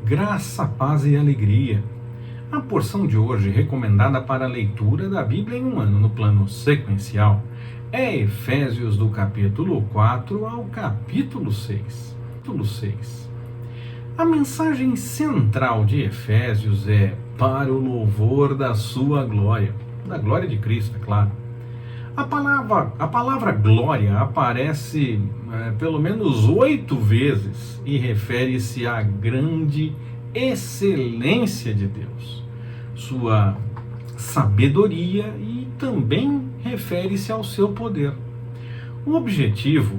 Graça, paz e alegria. A porção de hoje, recomendada para a leitura da Bíblia em um ano no plano sequencial, é Efésios do capítulo 4 ao capítulo 6. A mensagem central de Efésios é para o louvor da sua glória, da glória de Cristo, é claro. A palavra glória aparece pelo menos 8 vezes e refere-se à grande excelência de Deus, sua sabedoria e também refere-se ao seu poder. O objetivo,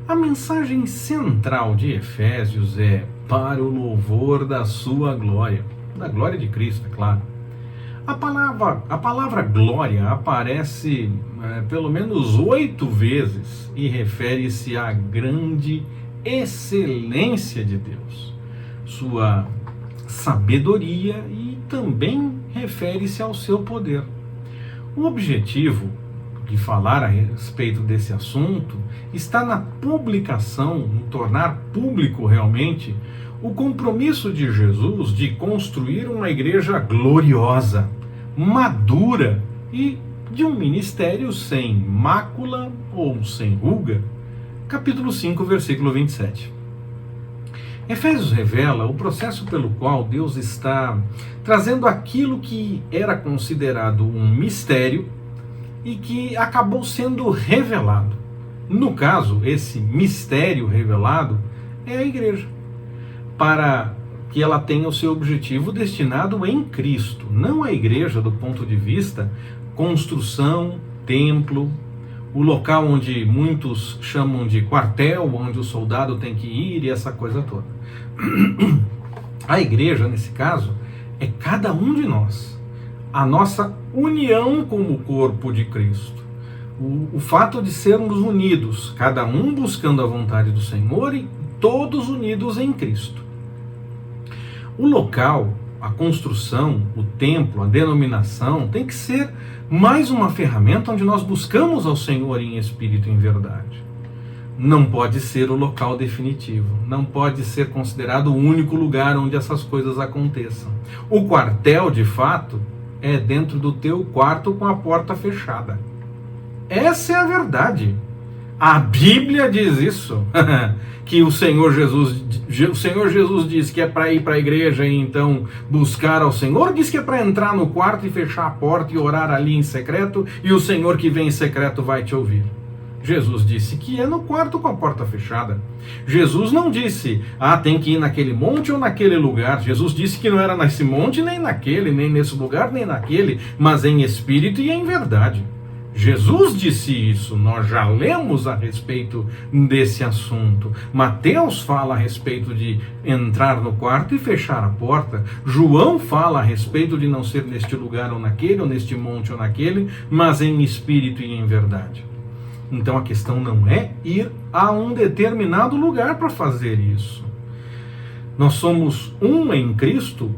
a mensagem central de Efésios é para o louvor da sua glória, da glória de Cristo, é claro. A palavra glória aparece pelo menos 8 vezes e refere-se à grande excelência de Deus, sua sabedoria e também refere-se ao seu poder. O objetivo de falar a respeito desse assunto está na publicação, no tornar público realmente o compromisso de Jesus de construir uma igreja gloriosa, madura e de um ministério sem mácula ou sem ruga. Capítulo 5, versículo 27. Efésios revela o processo pelo qual Deus está trazendo aquilo que era considerado um mistério e que acabou sendo revelado. No caso, esse mistério revelado é a igreja, para que ela tenha o seu objetivo destinado em Cristo, não a igreja do ponto de vista construção, templo, o local onde muitos chamam de quartel, onde o soldado tem que ir e essa coisa toda. A igreja, nesse caso, é cada um de nós, a nossa união como corpo de Cristo. O fato de sermos unidos, cada um buscando a vontade do Senhor e todos unidos em Cristo. O local, a construção, o templo, a denominação tem que ser mais uma ferramenta onde nós buscamos ao Senhor em espírito e em verdade. Não pode ser o local definitivo, não pode ser considerado o único lugar onde essas coisas aconteçam. O quartel, de fato, é dentro do teu quarto com a porta fechada. Essa é a verdade. A Bíblia diz isso, que o Senhor Jesus diz que é para ir para a igreja e então buscar ao Senhor, diz que é para entrar no quarto e fechar a porta e orar ali em secreto, e o Senhor que vem em secreto vai te ouvir. Jesus disse que é no quarto com a porta fechada. Jesus não disse, tem que ir naquele monte ou naquele lugar. Jesus disse que não era nesse monte, nem naquele, nem nesse lugar, nem naquele, mas em espírito e em verdade. Jesus disse isso, nós já lemos a respeito desse assunto. Mateus fala a respeito de entrar no quarto e fechar a porta. João fala a respeito de não ser neste lugar ou naquele, ou neste monte ou naquele, mas em espírito e em verdade. Então a questão não é ir a um determinado lugar para fazer isso. Nós somos um em Cristo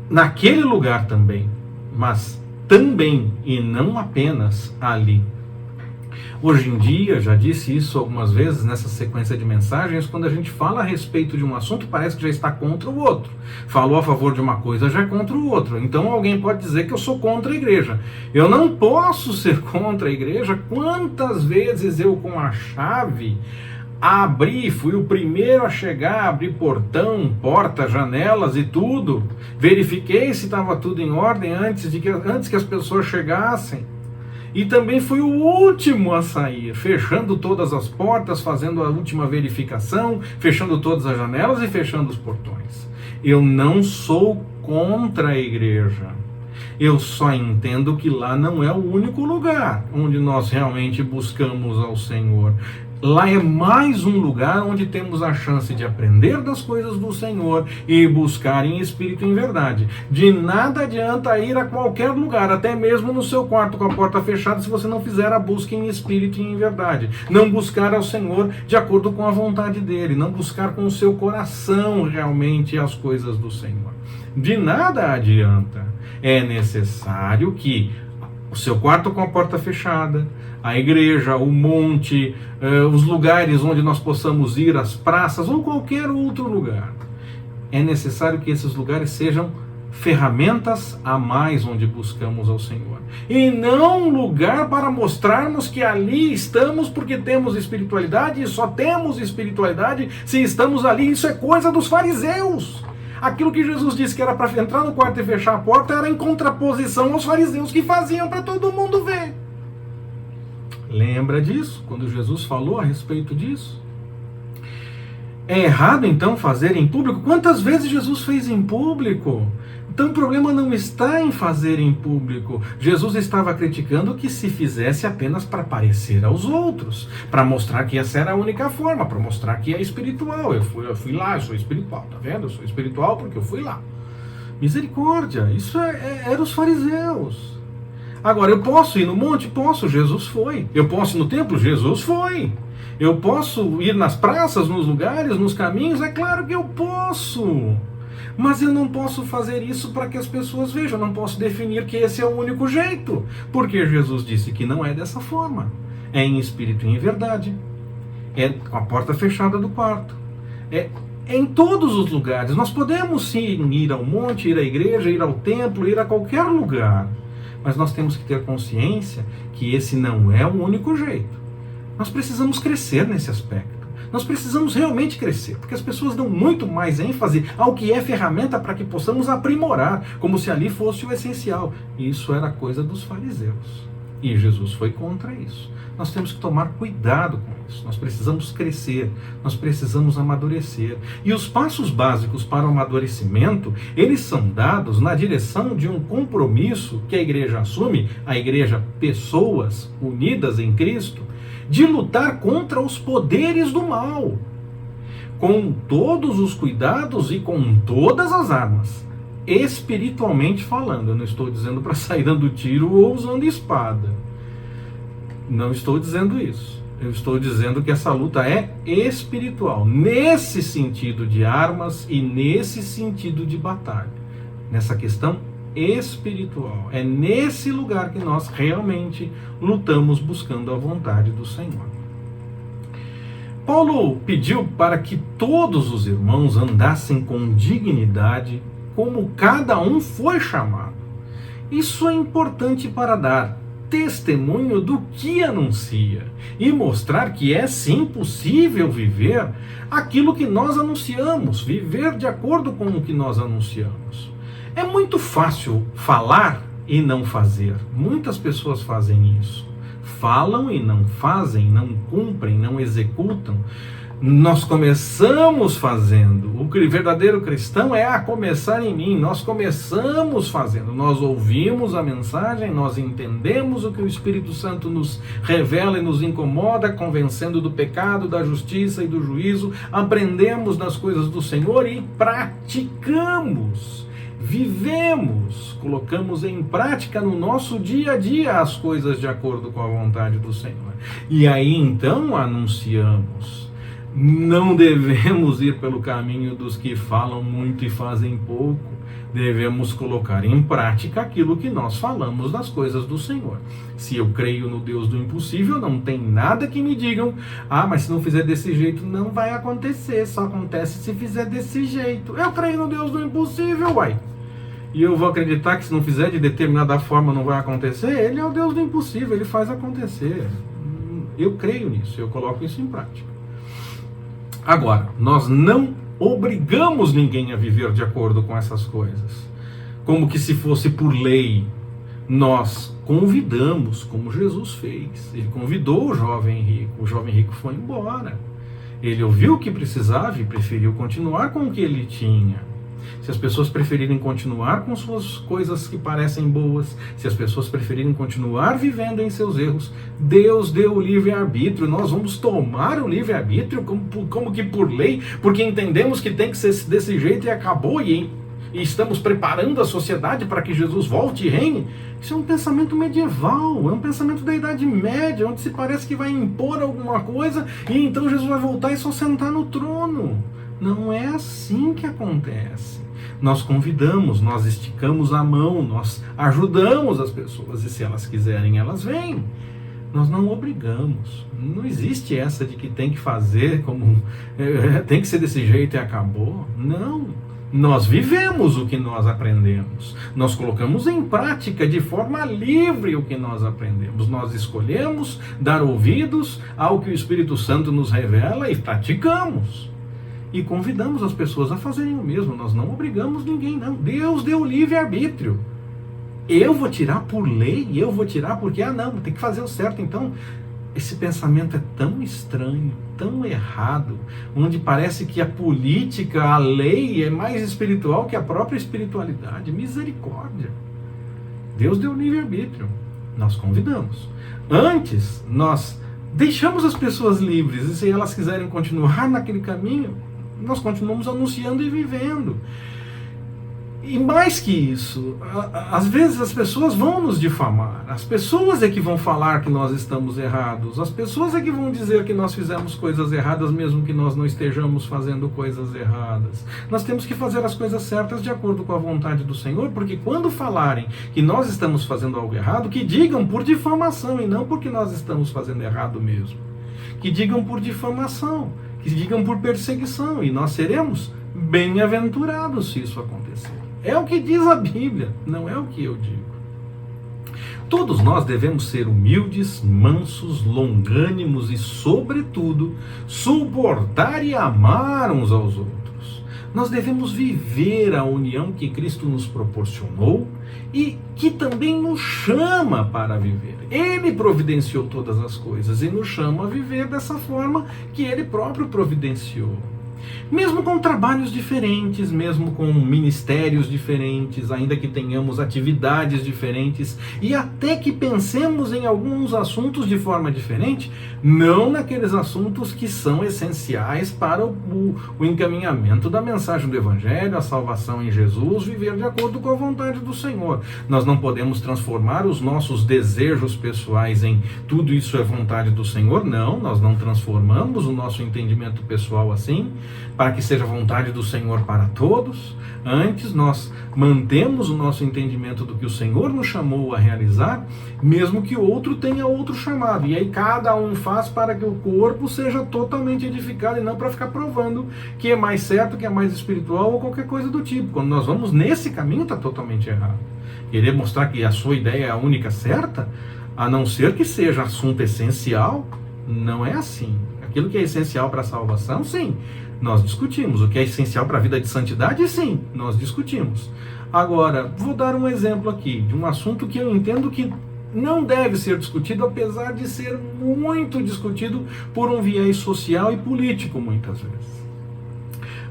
naquele lugar também, mas também e não apenas ali. Hoje em dia, já disse isso algumas vezes nessa sequência de mensagens, quando a gente fala a respeito de um assunto, parece que já está contra o outro. Falou a favor de uma coisa, já é contra o outro. Então alguém pode dizer que eu sou contra a igreja. Eu não posso ser contra a igreja. Quantas vezes eu com a chave fui o primeiro a chegar, abri portão, porta, janelas e tudo. Verifiquei se estava tudo em ordem antes que as pessoas chegassem. E também fui o último a sair, fechando todas as portas, fazendo a última verificação, fechando todas as janelas e fechando os portões. Eu não sou contra a igreja. Eu só entendo que lá não é o único lugar onde nós realmente buscamos ao Senhor. Lá é mais um lugar onde temos a chance de aprender das coisas do Senhor e buscar em espírito e em verdade. De nada adianta ir a qualquer lugar, até mesmo no seu quarto com a porta fechada, se você não fizer a busca em espírito e em verdade. Não buscar ao Senhor de acordo com a vontade dele, não buscar com o seu coração realmente as coisas do Senhor. De nada adianta. É necessário que o seu quarto com a porta fechada, a igreja, o monte, os lugares onde nós possamos ir, as praças ou qualquer outro lugar, É necessário que esses lugares sejam ferramentas a mais onde buscamos ao Senhor. E não um lugar para mostrarmos que ali estamos porque temos espiritualidade e só temos espiritualidade se estamos ali. Isso é coisa dos fariseus. Aquilo que Jesus disse que era para entrar no quarto e fechar a porta era em contraposição aos fariseus que faziam para todo mundo ver. Lembra disso? Quando Jesus falou a respeito disso? É errado então fazer em público? Quantas vezes Jesus fez em público? Então o problema não está em fazer em público. Jesus estava criticando que se fizesse apenas para parecer aos outros, para mostrar que essa era a única forma, para mostrar que é espiritual. Eu fui lá, eu sou espiritual, tá vendo? Eu sou espiritual porque eu fui lá. Misericórdia, isso era os fariseus. Agora, eu posso ir no monte? Posso, Jesus foi. Eu posso ir no templo? Jesus foi. Eu posso ir nas praças, nos lugares, nos caminhos? É claro que eu posso. Mas eu não posso fazer isso para que as pessoas vejam. Eu não posso definir que esse é o único jeito. Porque Jesus disse que não é dessa forma. É em espírito e em verdade. É com a porta fechada do quarto. É em todos os lugares. Nós podemos sim ir ao monte, ir à igreja, ir ao templo, ir a qualquer lugar. Mas nós temos que ter consciência que esse não é o único jeito. Nós precisamos crescer nesse aspecto. Nós precisamos realmente crescer, porque as pessoas dão muito mais ênfase ao que é ferramenta para que possamos aprimorar, como se ali fosse o essencial. E isso era coisa dos fariseus. E Jesus foi contra isso. Nós temos que tomar cuidado com isso. Nós precisamos crescer, nós precisamos amadurecer. E os passos básicos para o amadurecimento, eles são dados na direção de um compromisso que a igreja assume, a igreja, pessoas unidas em Cristo, de lutar contra os poderes do mal, com todos os cuidados e com todas as armas, espiritualmente falando. Eu não estou dizendo para sair dando tiro ou usando espada. Não estou dizendo isso. Eu estou dizendo que essa luta é espiritual, nesse sentido de armas e nesse sentido de batalha, nessa questão espiritual. É nesse lugar que nós realmente lutamos buscando a vontade do Senhor. Paulo pediu para que todos os irmãos andassem com dignidade, como cada um foi chamado. Isso é importante para dar testemunho do que anuncia e mostrar que é sim possível viver aquilo que nós anunciamos, viver de acordo com o que nós anunciamos. É muito fácil falar e não fazer. Muitas pessoas fazem isso. Falam e não fazem, não cumprem, não executam. Nós começamos fazendo. O verdadeiro cristão é a começar em mim. Nós começamos fazendo. Nós ouvimos a mensagem, nós entendemos o que o Espírito Santo nos revela e nos incomoda, convencendo do pecado, da justiça e do juízo. Aprendemos das coisas do Senhor e praticamos. Vivemos, colocamos em prática no nosso dia a dia as coisas de acordo com a vontade do Senhor. E aí então anunciamos. Não devemos ir pelo caminho dos que falam muito e fazem pouco. Devemos colocar em prática aquilo que nós falamos das coisas do Senhor. Se eu creio no Deus do impossível, não tem nada que me digam: ah, mas se não fizer desse jeito não vai acontecer, só acontece se fizer desse jeito. Eu creio no Deus do impossível, uai. E eu vou acreditar que se não fizer de determinada forma não vai acontecer? Ele é o Deus do impossível, ele faz acontecer. Eu creio nisso, eu coloco isso em prática. Agora, nós não obrigamos ninguém a viver de acordo com essas coisas, como que se fosse por lei. Nós convidamos, como Jesus fez. Ele convidou o jovem rico foi embora. Ele ouviu o que precisava e preferiu continuar com o que ele tinha. Se as pessoas preferirem continuar com suas coisas que parecem boas, se as pessoas preferirem continuar vivendo em seus erros, Deus deu o livre-arbítrio. Nós vamos tomar o livre-arbítrio como que por lei, porque entendemos que tem que ser desse jeito e acabou, e estamos preparando a sociedade para que Jesus volte e reine. Isso é um pensamento medieval, é um pensamento da Idade Média, onde se parece que vai impor alguma coisa e então Jesus vai voltar e só sentar no trono. Não é assim que acontece. Nós convidamos, nós esticamos a mão, nós ajudamos as pessoas, e se elas quiserem, elas vêm. Nós não obrigamos. Não existe essa de que tem que fazer, tem que ser desse jeito e acabou. Não. Nós vivemos o que nós aprendemos. Nós colocamos em prática de forma livre o que nós aprendemos. Nós escolhemos dar ouvidos ao que o Espírito Santo nos revela e praticamos. E convidamos as pessoas a fazerem o mesmo. Nós não obrigamos ninguém, não. Deus deu livre-arbítrio. Eu vou tirar por lei, eu vou tirar porque, não, tem que fazer o certo. Então, esse pensamento é tão estranho, tão errado, onde parece que a política, a lei é mais espiritual que a própria espiritualidade. Misericórdia. Deus deu livre-arbítrio. Nós convidamos. Antes, nós deixamos as pessoas livres, e se elas quiserem continuar naquele caminho, nós continuamos anunciando e vivendo. E mais que isso, às vezes as pessoas vão nos difamar, as pessoas é que vão falar que nós estamos errados, as pessoas é que vão dizer que nós fizemos coisas erradas, mesmo que nós não estejamos fazendo coisas erradas. Nós temos que fazer as coisas certas de acordo com a vontade do Senhor, porque quando falarem que nós estamos fazendo algo errado, que digam por difamação e não porque nós estamos fazendo errado mesmo. Que digam por difamação, que digam por perseguição, e nós seremos bem-aventurados se isso acontecer. É o que diz a Bíblia, não é o que eu digo. Todos nós devemos ser humildes, mansos, longânimos e, sobretudo, suportar e amar uns aos outros. Nós devemos viver a união que Cristo nos proporcionou e que também nos chama para viver. Ele providenciou todas as coisas e nos chama a viver dessa forma que Ele próprio providenciou. Mesmo com trabalhos diferentes, mesmo com ministérios diferentes, ainda que tenhamos atividades diferentes e até que pensemos em alguns assuntos de forma diferente, não naqueles assuntos que são essenciais para o encaminhamento da mensagem do Evangelho, a salvação em Jesus, viver de acordo com a vontade do Senhor. Nós não podemos transformar os nossos desejos pessoais em tudo isso é vontade do Senhor, não, nós não transformamos o nosso entendimento pessoal assim, para que seja a vontade do Senhor para todos. Antes, nós mantemos o nosso entendimento do que o Senhor nos chamou a realizar, mesmo que o outro tenha outro chamado. E aí cada um faz para que o corpo seja totalmente edificado e não para ficar provando que é mais certo, que é mais espiritual ou qualquer coisa do tipo. Quando nós vamos nesse caminho, está totalmente errado. Querer mostrar que a sua ideia é a única certa, a não ser que seja assunto essencial, não é assim. Aquilo que é essencial para a salvação, sim, nós discutimos. O que é essencial para a vida de santidade, sim, nós discutimos. Agora, vou dar um exemplo aqui de um assunto que eu entendo que não deve ser discutido, apesar de ser muito discutido por um viés social e político, muitas vezes.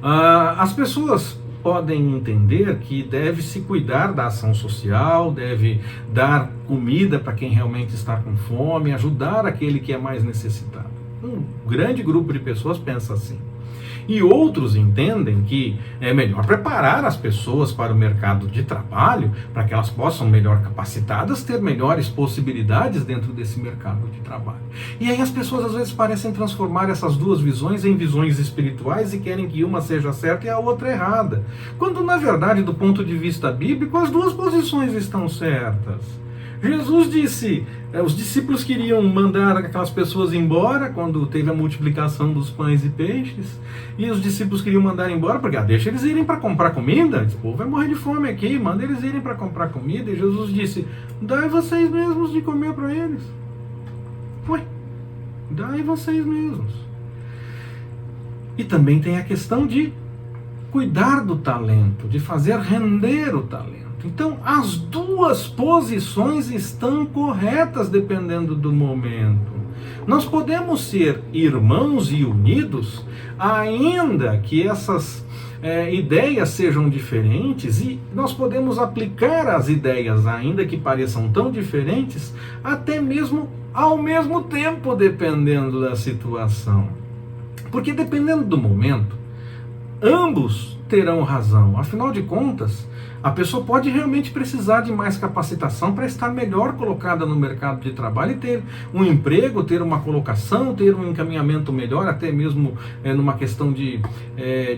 As pessoas podem entender que deve se cuidar da ação social, deve dar comida para quem realmente está com fome, ajudar aquele que é mais necessitado. Um grande grupo de pessoas pensa assim. E outros entendem que é melhor preparar as pessoas para o mercado de trabalho, para que elas possam, melhor capacitadas, ter melhores possibilidades dentro desse mercado de trabalho. E aí as pessoas às vezes parecem transformar essas duas visões em visões espirituais e querem que uma seja certa e a outra errada. Quando, na verdade, do ponto de vista bíblico, as duas posições estão certas. Jesus disse, os discípulos queriam mandar aquelas pessoas embora quando teve a multiplicação dos pães e peixes, e os discípulos queriam mandar embora porque deixa eles irem para comprar comida, esse povo vai morrer de fome aqui, manda eles irem para comprar comida. E Jesus disse, dai vocês mesmos de comer para eles. Ué, dai vocês mesmos. E também tem a questão de cuidar do talento, de fazer render o talento. Então, as duas posições estão corretas dependendo do momento. Nós podemos ser irmãos e unidos, ainda que essas ideias sejam diferentes, e nós podemos aplicar as ideias, ainda que pareçam tão diferentes, até mesmo ao mesmo tempo, dependendo da situação. Porque dependendo do momento, ambos terão razão. Afinal de contas, a pessoa pode realmente precisar de mais capacitação para estar melhor colocada no mercado de trabalho e ter um emprego, ter uma colocação, ter um encaminhamento melhor, até mesmo numa questão de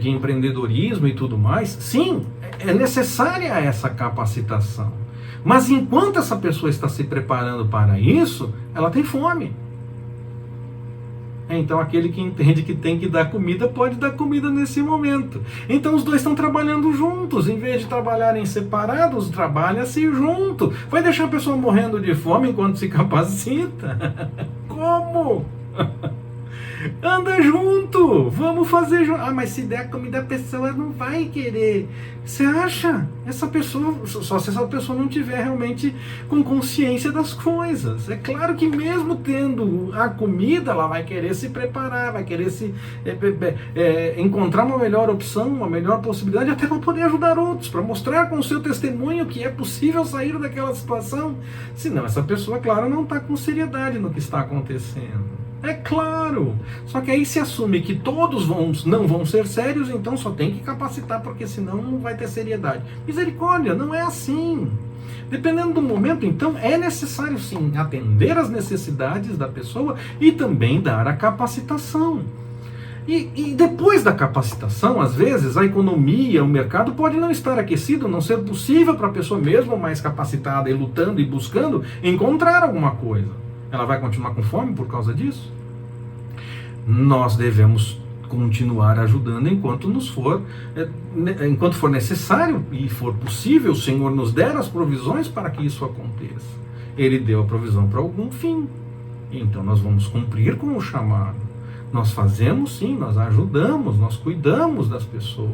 empreendedorismo e tudo mais. Sim, é necessária essa capacitação. Mas enquanto essa pessoa está se preparando para isso, ela tem fome. Então aquele que entende que tem que dar comida, pode dar comida nesse momento. Então os dois estão trabalhando juntos, em vez de trabalharem separados, trabalha-se junto. Vai deixar a pessoa morrendo de fome enquanto se capacita? Como? Anda junto, vamos fazer junto. Ah, mas se der comida a pessoa não vai querer. Você acha? Essa pessoa, só se essa pessoa não tiver realmente com consciência das coisas. É claro que mesmo tendo a comida, ela vai querer se preparar, vai querer se encontrar uma melhor opção, uma melhor possibilidade, até para poder ajudar outros, para mostrar com o seu testemunho que é possível sair daquela situação. Senão essa pessoa, claro, não está com seriedade no que está acontecendo. É claro, só que aí se assume que todos não vão ser sérios, então só tem que capacitar, porque senão não vai ter seriedade. Misericórdia, não é assim. Dependendo do momento, então, é necessário sim atender às necessidades da pessoa e também dar a capacitação. E depois da capacitação, às vezes, a economia, o mercado pode não estar aquecido, não ser possível para a pessoa mesmo mais capacitada e lutando e buscando encontrar alguma coisa. Ela vai continuar com fome por causa disso? Nós devemos continuar ajudando enquanto for necessário e for possível. O Senhor nos der as provisões para que isso aconteça. Ele deu a provisão para algum fim. Então nós vamos cumprir com o chamado. Nós fazemos sim, nós ajudamos, nós cuidamos das pessoas.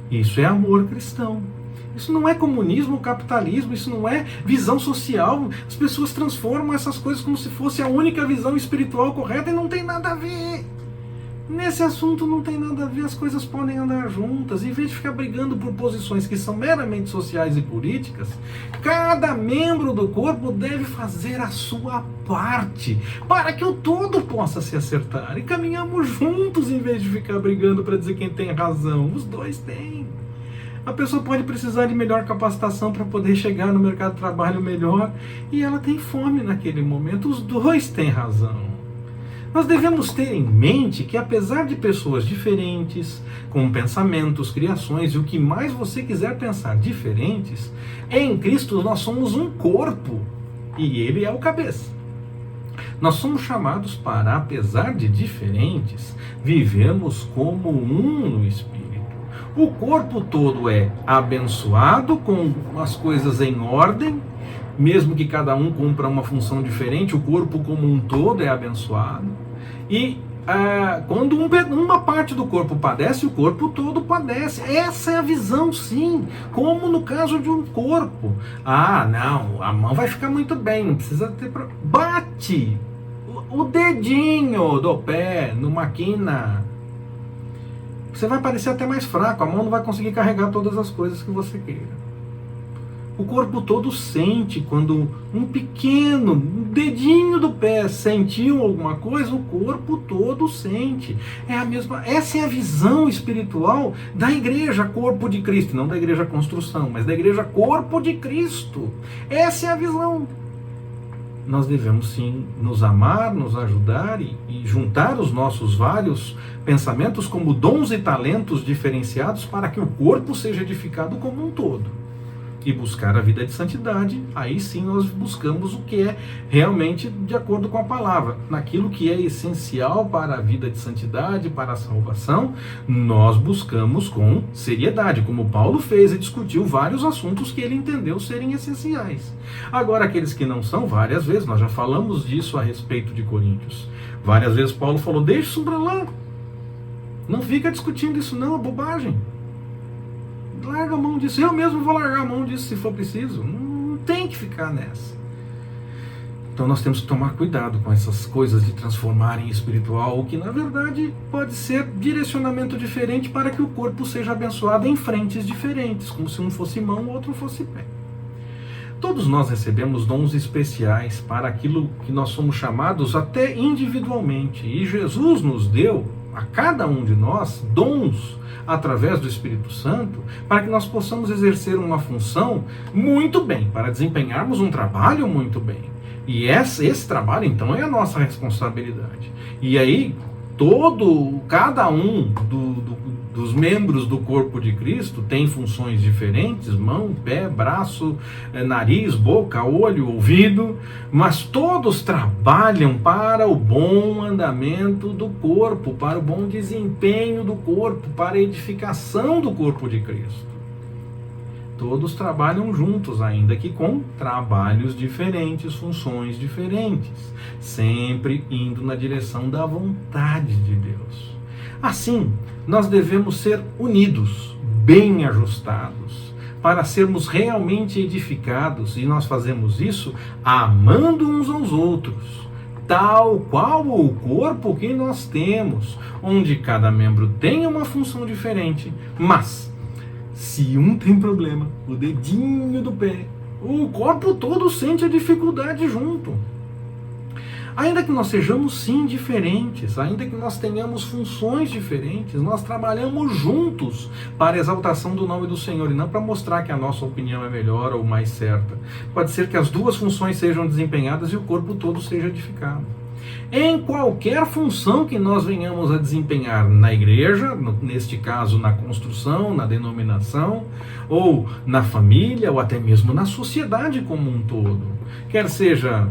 Isso é amor cristão. Isso não é comunismo, capitalismo, isso não é visão social. As pessoas transformam essas coisas como se fosse a única visão espiritual correta e não tem nada a ver. Nesse assunto não tem nada a ver, as coisas podem andar juntas. Em vez de ficar brigando por posições que são meramente sociais e políticas, cada membro do corpo deve fazer a sua parte para que o todo possa se acertar. E caminhamos juntos em vez de ficar brigando para dizer quem tem razão. Os dois têm. A pessoa pode precisar de melhor capacitação para poder chegar no mercado de trabalho melhor e ela tem fome naquele momento. Os dois têm razão. Nós devemos ter em mente que apesar de pessoas diferentes, com pensamentos, criações e o que mais você quiser pensar diferentes, em Cristo nós somos um corpo e Ele é o cabeça. Nós somos chamados para, apesar de diferentes, vivermos como um no Espírito. O corpo todo é abençoado, com as coisas em ordem, mesmo que cada um cumpra uma função diferente, o corpo como um todo é abençoado. E quando uma parte do corpo padece, o corpo todo padece. Essa é a visão, sim, como no caso de um corpo. Ah, não, a mão vai ficar muito bem, não precisa ter problema. Bate o dedinho do pé numa quina. Você vai parecer até mais fraco, a mão não vai conseguir carregar todas as coisas que você queira. O corpo todo sente quando um dedinho do pé sentiu alguma coisa, o corpo todo sente. Essa é a visão espiritual da igreja corpo de Cristo, não da igreja construção, mas da igreja corpo de Cristo. Essa é a visão. Nós devemos sim nos amar, nos ajudar e juntar os nossos vários pensamentos como dons e talentos diferenciados para que o corpo seja edificado como um todo. E buscar a vida de santidade, aí sim nós buscamos o que é realmente de acordo com a palavra. Naquilo que é essencial para a vida de santidade, para a salvação, nós buscamos com seriedade, como Paulo fez e discutiu vários assuntos que ele entendeu serem essenciais. Agora, aqueles que não são, várias vezes, nós já falamos disso a respeito de Coríntios. Várias vezes Paulo falou, deixa isso para lá. Não fica discutindo isso não, é bobagem. Larga a mão disso. Eu mesmo vou largar a mão disso se for preciso. Não tem que ficar nessa. Então nós temos que tomar cuidado com essas coisas de transformar em espiritual, o que na verdade pode ser direcionamento diferente para que o corpo seja abençoado em frentes diferentes, como se um fosse mão e o outro fosse pé. Todos nós recebemos dons especiais para aquilo que nós somos chamados até individualmente. E Jesus nos deu, a cada um de nós, dons através do Espírito Santo, para que nós possamos exercer uma função muito bem, para desempenharmos um trabalho muito bem. E esse trabalho, então, é a nossa responsabilidade. E aí, cada um dos membros do corpo de Cristo tem funções diferentes, mão, pé, braço, nariz, boca, olho, ouvido, mas todos trabalham para o bom andamento do corpo, para o bom desempenho do corpo, para a edificação do corpo de Cristo. Todos trabalham juntos, ainda que com trabalhos diferentes, funções diferentes, sempre indo na direção da vontade de Deus. Assim, nós devemos ser unidos, bem ajustados, para sermos realmente edificados, e nós fazemos isso amando uns aos outros, tal qual o corpo que nós temos, onde cada membro tem uma função diferente, mas se um tem problema, o dedinho do pé, o corpo todo sente a dificuldade junto. Ainda que nós sejamos sim diferentes, ainda que nós tenhamos funções diferentes, nós trabalhamos juntos para a exaltação do nome do Senhor e não para mostrar que a nossa opinião é melhor ou mais certa. Pode ser que as duas funções sejam desempenhadas e o corpo todo seja edificado. Em qualquer função que nós venhamos a desempenhar na igreja, neste caso na construção, na denominação, ou na família, ou até mesmo na sociedade como um todo, quer seja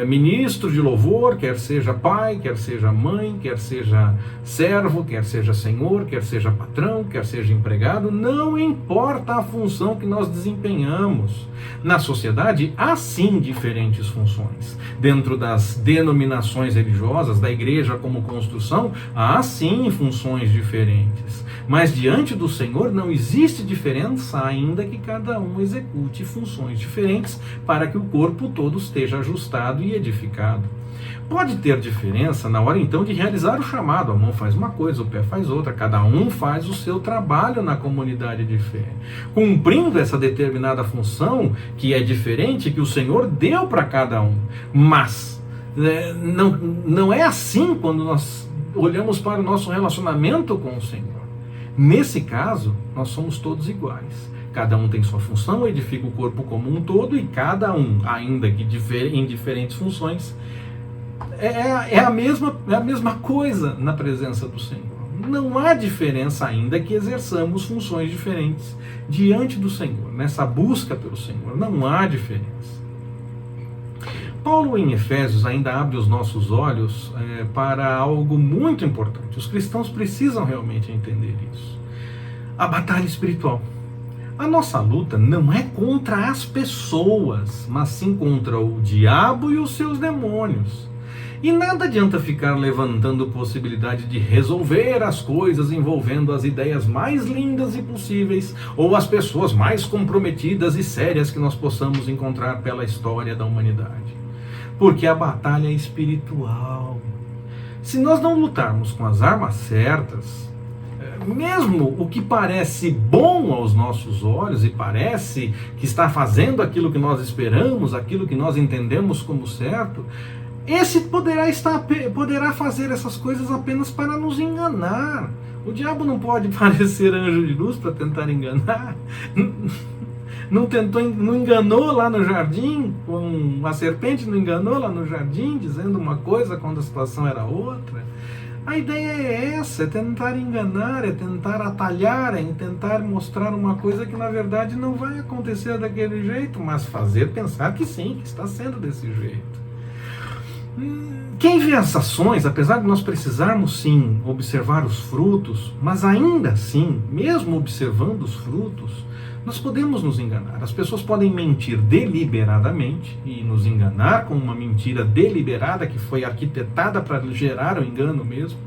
ministro de louvor, quer seja pai, quer seja mãe, quer seja servo, quer seja senhor, quer seja patrão, quer seja empregado, não importa a função que nós desempenhamos. Na sociedade, há sim diferentes funções. Dentro das denominações religiosas, da igreja como construção, há sim funções diferentes. Mas diante do Senhor não existe diferença, ainda que cada um execute funções diferentes para que o corpo todo esteja ajustado e edificado. Pode ter diferença na hora então de realizar o chamado. A mão faz uma coisa, o pé faz outra, cada um faz o seu trabalho na comunidade de fé, cumprindo essa determinada função que é diferente, que o Senhor deu para cada um. Mas não é assim quando nós olhamos para o nosso relacionamento com o Senhor. Nesse caso, nós somos todos iguais. Cada um tem sua função, edifica o corpo como um todo, e cada um, ainda que em diferentes funções, é a mesma coisa na presença do Senhor. Não há diferença, ainda que exerçamos funções diferentes diante do Senhor. Nessa busca pelo Senhor, não há diferença. Paulo, em Efésios, ainda abre os nossos olhos para algo muito importante. Os cristãos precisam realmente entender isso. A batalha espiritual. A nossa luta não é contra as pessoas, mas sim contra o diabo e os seus demônios. E nada adianta ficar levantando possibilidade de resolver as coisas envolvendo as ideias mais lindas e possíveis ou as pessoas mais comprometidas e sérias que nós possamos encontrar pela história da humanidade. Porque a batalha é espiritual. Se nós não lutarmos com as armas certas, mesmo o que parece bom aos nossos olhos e parece que está fazendo aquilo que nós esperamos, aquilo que nós entendemos como certo, esse poderá fazer essas coisas apenas para nos enganar. O diabo não pode parecer anjo de luz para tentar enganar. Não enganou lá no jardim, a serpente não enganou lá no jardim, dizendo uma coisa quando a situação era outra. A ideia é essa, é tentar enganar, é tentar atalhar, é tentar mostrar uma coisa que na verdade não vai acontecer daquele jeito, mas fazer pensar que sim, que está sendo desse jeito. Quem vê as ações, apesar de nós precisarmos sim observar os frutos, mas ainda assim, mesmo observando os frutos, nós podemos nos enganar. As pessoas podem mentir deliberadamente e nos enganar com uma mentira deliberada que foi arquitetada para gerar o engano mesmo.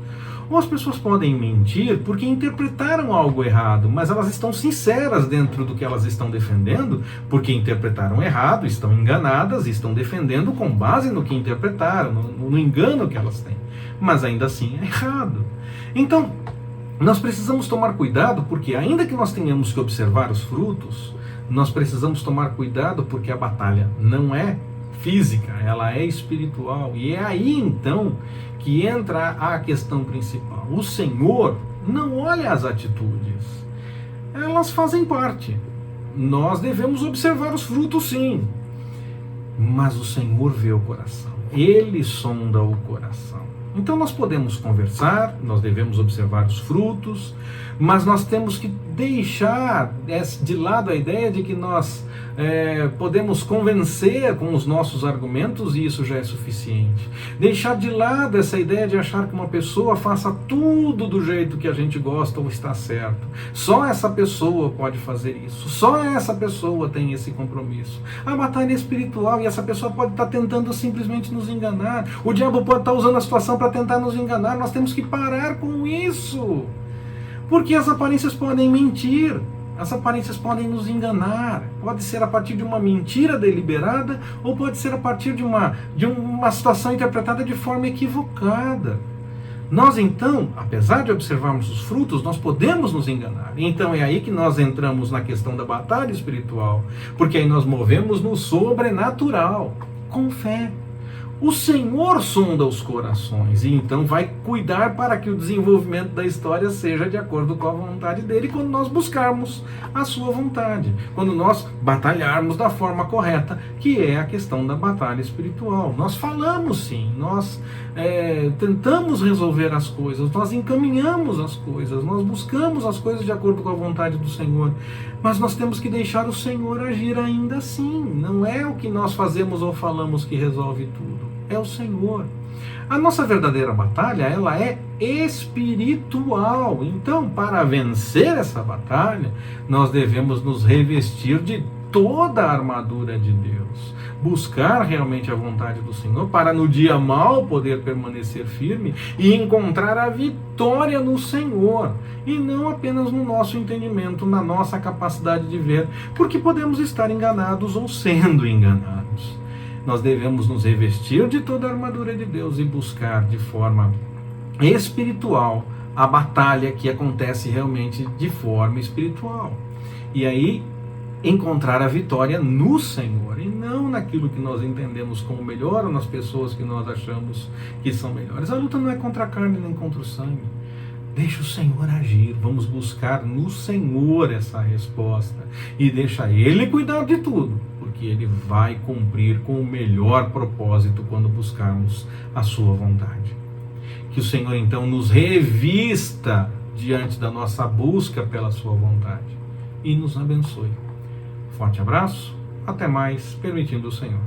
Ou as pessoas podem mentir porque interpretaram algo errado, mas elas estão sinceras dentro do que elas estão defendendo, porque interpretaram errado, estão enganadas e estão defendendo com base no que interpretaram, no engano que elas têm. Mas ainda assim é errado. Então, nós precisamos tomar cuidado, porque ainda que nós tenhamos que observar os frutos, nós precisamos tomar cuidado porque a batalha não é física, ela é espiritual. E é aí então que entra a questão principal. O Senhor não olha as atitudes, elas fazem parte. Nós devemos observar os frutos sim, mas o Senhor vê o coração, Ele sonda o coração. Então nós podemos conversar, nós devemos observar os frutos, mas nós temos que deixar de lado a ideia de que nós podemos convencer com os nossos argumentos e isso já é suficiente. Deixar de lado essa ideia de achar que uma pessoa faça tudo do jeito que a gente gosta ou está certo. Só essa pessoa pode fazer isso. Só essa pessoa tem esse compromisso. A batalha é espiritual e essa pessoa pode estar tentando simplesmente nos enganar. O diabo pode estar usando a situação para tentar nos enganar. Nós temos que parar com isso. Porque as aparências podem mentir. As aparências podem nos enganar. Pode ser a partir de uma mentira deliberada ou pode ser a partir de uma situação interpretada de forma equivocada. Nós então, apesar de observarmos os frutos, nós podemos nos enganar. Então é aí que nós entramos na questão da batalha espiritual. Porque aí nós movemos no sobrenatural, com fé. O Senhor sonda os corações e então vai cuidar para que o desenvolvimento da história seja de acordo com a vontade dele quando nós buscarmos a sua vontade, quando nós batalharmos da forma correta, que é a questão da batalha espiritual. Nós falamos sim, nós tentamos resolver as coisas, nós encaminhamos as coisas, nós buscamos as coisas de acordo com a vontade do Senhor, mas nós temos que deixar o Senhor agir ainda assim. Não é o que nós fazemos ou falamos que resolve tudo. É o Senhor. A nossa verdadeira batalha, ela é espiritual. Então, para vencer essa batalha, nós devemos nos revestir de toda a armadura de Deus. Buscar realmente a vontade do Senhor, para no dia mau poder permanecer firme e encontrar a vitória no Senhor. E não apenas no nosso entendimento, na nossa capacidade de ver, porque podemos estar enganados ou sendo enganados. Nós devemos nos revestir de toda a armadura de Deus e buscar de forma espiritual a batalha que acontece realmente de forma espiritual. E aí encontrar a vitória no Senhor e não naquilo que nós entendemos como melhor ou nas pessoas que nós achamos que são melhores. A luta não é contra a carne nem contra o sangue. Deixa o Senhor agir. Vamos buscar no Senhor essa resposta e deixa Ele cuidar de tudo, porque Ele vai cumprir com o melhor propósito quando buscarmos a sua vontade. Que o Senhor então nos revista diante da nossa busca pela sua vontade e nos abençoe. Forte abraço, até mais, permitindo o Senhor.